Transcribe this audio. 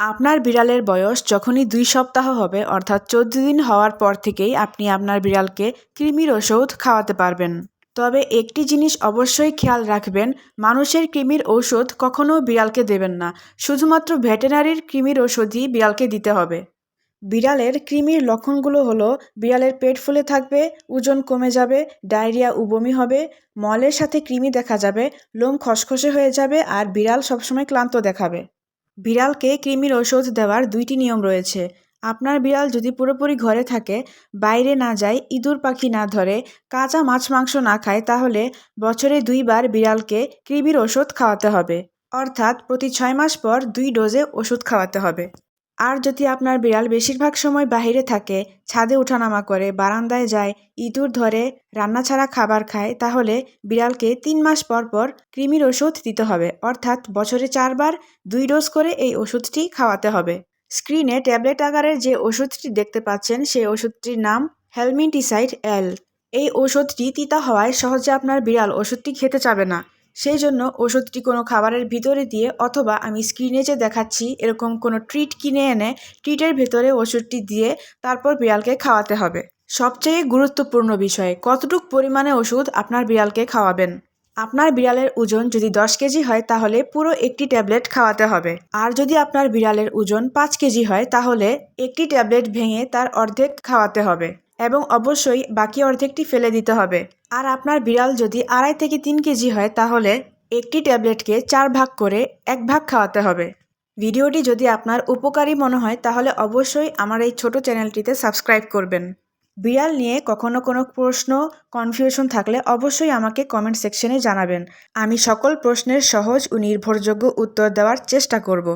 আপনার বিড়ালের বয়স যখনই ২ সপ্তাহ হবে অর্থাৎ ১৪ দিন হওয়ার পর থেকেই আপনি আপনার বিড়ালকে কৃমির ওষুধ খাওয়াতে পারবেন। তবে একটি জিনিস অবশ্যই খেয়াল রাখবেন, মানুষের কৃমির ঔষধ কখনও বিড়ালকে দেবেন না। শুধুমাত্র ভেটেরিনারির কৃমির ওষুধই বিড়ালকে দিতে হবে। বিড়ালের কৃমির লক্ষণগুলো হলো বিড়ালের পেট ফুলে থাকবে, ওজন কমে যাবে, ডায়রিয়া ও বমি হবে, মলের সাথে কৃমি দেখা যাবে, লোম খসখসে হয়ে যাবে আর বিড়াল সবসময় ক্লান্ত দেখাবে। বিড়ালকে কৃমির ওষুধ দেওয়ার ২টি নিয়ম রয়েছে। আপনার বিড়াল যদি পুরোপুরি ঘরে থাকে, বাইরে না যায়, ইঁদুর পাখি না ধরে, কাঁচা মাছ মাংস না খায়, তাহলে বছরে ২ বার বিড়ালকে কৃমির ওষুধ খাওয়াতে হবে। অর্থাৎ প্রতি ৬ মাস পর ২ ডোজে ওষুধ খাওয়াতে হবে। আর যদি আপনার বিড়াল বেশিরভাগ সময় বাইরে থাকে, ছাদে ওঠানামা করে, বারান্দায় যায়, ইঁদুর ধরে, রান্না ছাড়া খাবার খায়, তাহলে বিড়ালকে ৩ মাস পর পর কৃমির ওষুধ দিতে হবে। অর্থাৎ বছরে ৪ বার ২ ডোজ করে এই ওষুধটি খাওয়াতে হবে। স্ক্রিনে ট্যাবলেট আকারের যে ওষুধটি দেখতে পাচ্ছেন সেই ওষুধটির নাম হেলমিনটিসাইড এল। এই ওষুধটি তিতা হওয়ায় সহজে আপনার বিড়াল ওষুধটি খেতে চাবে না। সেই জন্য ওষুধটি কোনো খাবারের ভিতরে দিয়ে অথবা আমি স্ক্রিনে যে দেখাচ্ছি এরকম কোনো ট্রিট কিনে এনে ট্রিটের ভেতরে ওষুধটি দিয়ে তারপর বিড়ালকে খাওয়াতে হবে। সবচেয়ে গুরুত্বপূর্ণ বিষয়, কতটুকু পরিমাণে ওষুধ আপনার বিড়ালকে খাওয়াবেন। আপনার বিড়ালের ওজন যদি ১০ কেজি হয় তাহলে পুরো একটি ট্যাবলেট খাওয়াতে হবে। আর যদি আপনার বিড়ালের ওজন ৫ কেজি হয় তাহলে একটি ট্যাবলেট ভেঙে তার অর্ধেক খাওয়াতে হবে এবং অবশ্যই বাকি অর্ধেকটি ফেলে দিতে হবে। আর আপনার বিড়াল যদি ২.৫ থেকে ৩ কেজি হয় তাহলে একটি ট্যাবলেটকে ৪ ভাগ করে ১ ভাগ খাওয়াতে হবে। ভিডিওটি যদি আপনার উপকারী মনে হয় তাহলে অবশ্যই আমার এই ছোট চ্যানেলটিতে সাবস্ক্রাইব করবেন। বিড়াল নিয়ে কখনো কোনো প্রশ্ন, কনফিউশন থাকলে অবশ্যই আমাকে কমেন্ট সেকশনে জানাবেন। আমি সকল প্রশ্নের সহজ ও নির্ভরযোগ্য উত্তর দেওয়ার চেষ্টা করব।